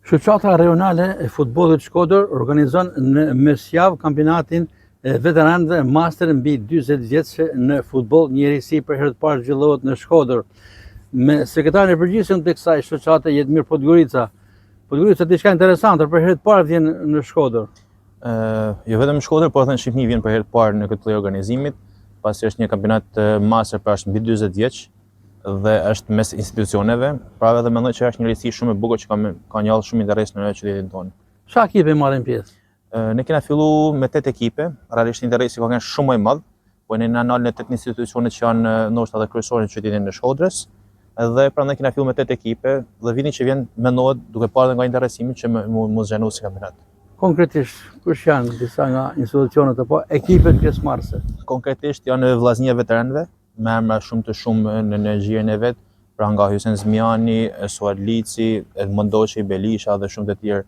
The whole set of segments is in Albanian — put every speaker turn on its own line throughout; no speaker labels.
Shoqata Rajonale e Futbollit Shkodër organizon në mesjavë kampionatin e veteranëve master mbi 40 vjeçë në futboll. Njëriësi për herë të parë zhvillohet në Shkodër me sekretarin e përgjithshëm të kësaj shoqate Jetmir Podgorica. Podgorica diçka interesante, për herë të parë vjen në Shkodër.
Jo vetëm në Shkodër, por edhe në Shqipëri vjen për herë të parë në këtë lloj organizimit, pasi është një kampionat master për mbi 40 vjeç dhe është mes institucioneve, pra edhe mendoj që është një risi shumë e bukur që ka njallë shumë interes në qytetin tonë.
Sa ekipe marrin pjesë?
Ne kena fillu me 8 ekipe, realisht interesi ka qenë shumë më i madh, po ne na nalën 8 institucione që janë ndoshta edhe kryesore në qytetin e Shkodrës, dhe prandaj kena fillu me 8 ekipe dhe vini që vjen mendohet duke parë nga interesimi që mos zhenu si kampionat.
Konkretisht, kush janë disa nga institucionet apo ekipet pjesëmarrëse?
Konkretisht janë vllaznia e veteranëve, me emra shumë të shumë në energjinë e vet, pra nga Hysen Zmiani, Suad Lici, Edmond Doçi, Belisha dhe shumë të tjerë,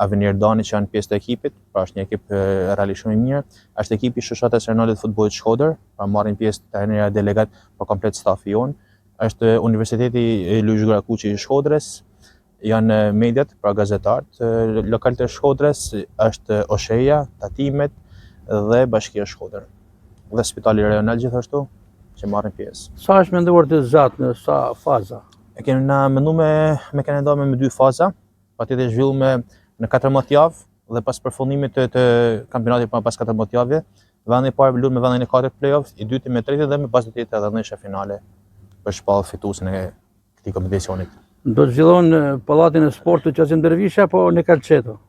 Avenir Dani që janë pjesë të ekipit, pra është një ekip realisht shumë i mirë. Është ekipi i Shoqatës Rajonale të Futbollit Shkodër, pra marrin pjesë trajnerë delegat, po komplet stafi jon. Është Universiteti Luish Grakuçi i Shkodrës, janë mediat, pra gazetarët, lokal të Shkodrës, është Osheja, Tatimet dhe Bashkia Shkodër. Dhe Spitali Rajonal gjithashtu që marrin pjesë.
Sa është menduar të zgjatë në sa faza?
E kemi menduar me kandidatëve me 2 faza, patjetër zhvilluar në 14 javë dhe pas përfundimit të kampionatit pas 14 javëve, vendi i parë luhet me vendin e 4 play-off, i dyti me 3 dhe me pas do të jetë edhe ndeshja finale për shpallë fituesin e këtij kompeticionit.
Do të zhvillohen në Pallatin e Sportit Qassim Dervisha apo në Calceto?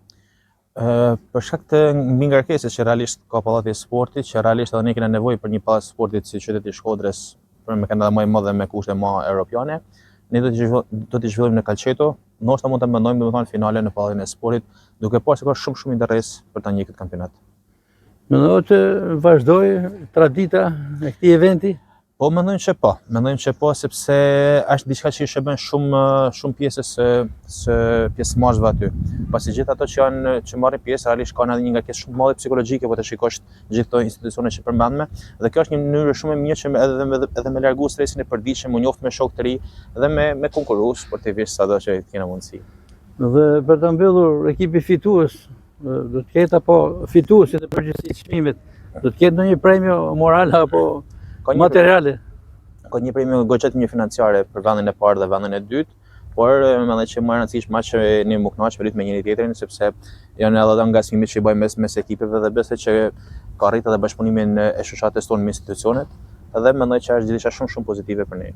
Për shkak të mbi ngarkesës që realisht ka Pallati i Sportit, që realisht edhe ne kena nevojë për një pallat sportit si qyteti i Shkodrës, për me kandidat më i madh dhe me kushte më europiane, ne do të zhvillojmë në Calceto, ndoshta mund ta mendojmë domethënë finale në Pallatin e Sportit, duke parë se ka shumë interes për ta një këtë kampionat.
Mendoj të vazhdojë tradita e këtij eventi?
Po mendojmë që po, sepse është diçka që i shërben shumë pjesës së pjesëmarrësve aty. Pasi gjithë ato që marrin pjesë realisht kanë edhe një ngarkesë shumë të madhe psikologjike, po të shikosh gjithë këto institucione që përmendme, dhe kjo është një mënyrë shumë e mirë që edhe me largu stresin e përditshëm, u njoft me shokë të ri dhe me konkuru sportivisht sado që kena mundësi.
Dhe për të mbyllur, ekipi fitues do të ketë apo fituesit e përgjithësisë çmimit, do të ketë ndonjë premio moral apo materiale?
Ka një premio goxhet një financiare për vendin e parë dhe vendin e dytë, por mendoj që më e rëndësishme është që ne më kënaqemi me njëri tjetrin, sepse janë edhe nga sfidimit që i bëjmë mes ekipeve dhe besoj që ka arritur edhe bashkëpunimin e shoqatës tonë me institucionet, dhe mendoj që është diçka shumë pozitive për ne.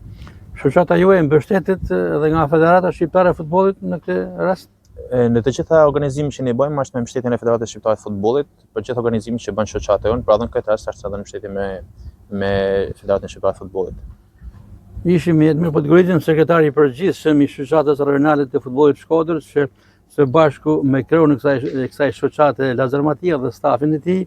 Shoqata juaj mbështetet edhe nga Federata Shqiptare e Futbollit në këtë rast?
Në të gjitha organizimet që ne bëjmë është me mbështetjen e Federatës Shqiptare të Futbollit, për gjithë organizimet që bën shoqata jonë, pra edhe në këtë rast është edhe në mbështetje me Federatën Shqiptare të Futbollit.
Ishim me Jetmir Podgoricën, sekretari i përgjithshëm i Shoqatës Rajonale të Futbollit Shkodrës, që së bashku me kreun e kësaj shoqate Lazar Matia dhe stafin e tij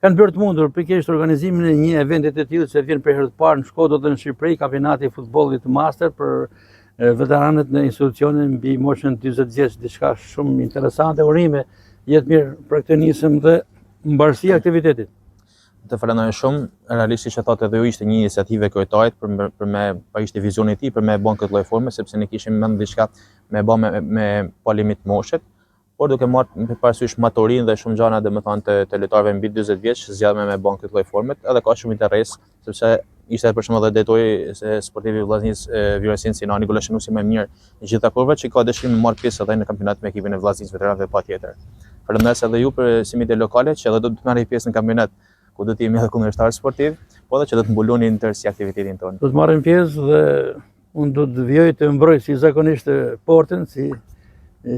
kanë bërë të mundur pikërisht organizimin e një eventi të tillë që vjen për herë të parë në Shkodër dhe në Shqipëri, kampionati i futbollit master për veteranët në institucionin mbi moshën 40 vjeç, diçka shumë interesante. Urime Jetmir për këtë nisëm dhe mbarësi aktivitetit.
Të falenderoj shumë, realisht që thotë edhe ju ishte një iniciativë e kryetarit për ishte vizioni i tij për me bën këtë lloj forme, sepse ne kishim mend diçka me bën me pa limit moshet, por duke marrë parasysh maturinë dhe shumë gjëra domethënë të lojtarëve mbi 40 vjeç, zgjidhëm me bën këtë lloj forme, edhe ka shumë interes, sepse ishte për shembull edhe detori sportiv i vllaznisë Vjoresin Sinani Goleshenusi më mirë në gjitha kurvat që ka dëshirë të marrë pjesë edhe në kampionat me ekipin e vllaznisë veteranëve patjetër. Falenderoj edhe ju për simite lokale që edhe do të marrë pjesë në kampionat ku do të jemi edhe kundërshtar sportiv, po edhe që do të mbuloni në tërësi aktivitetin tonë.
Do të marrim pjesë dhe unë do të vijoj të mbroj si zakonisht portën,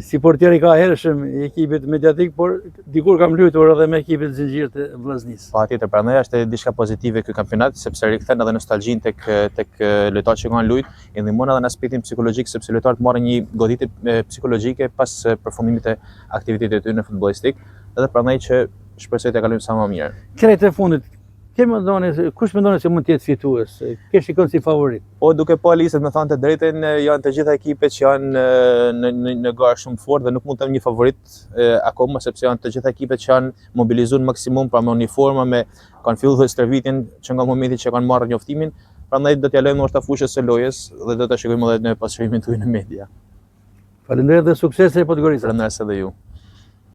si portier i ka hershëm i ekipit mediatik, por dikur kam luajtur edhe me ekipin zinxhir të vllaznisë.
Patjetër, prandaj është diçka pozitive ky kampionat, sepse rikthen edhe nostalgjinë tek lojtarët që kanë luajtur, i ndihmon edhe në aspektin psikologjik, sepse lojtarët marrin një goditje psikologjike pas përfundimit të aktivitetit të tyre futbollistik, edhe prandaj që shpresoj të kalojmë sa më mirë.
Krejt e fundit, kush mendoni se mund të jetë fitues? Ke shikon si favorit?
Po duke pa listat, me thënë të drejtën, janë të gjitha ekipet që janë në garë shumë fort dhe nuk mund të them një favorit akoma, sepse janë të gjitha ekipet që janë mobilizuar maksimum, pra me uniforma, kanë filluar stërvitjen që nga momenti që kanë marrë njoftimin, prandaj do t'ja lëmë ndoshta fushës së lojës dhe do ta shikojmë edhe në pasqyrimin tuaj në media.
Faleminderit dhe suksese Podgoricës.
Faleminderit edhe ju.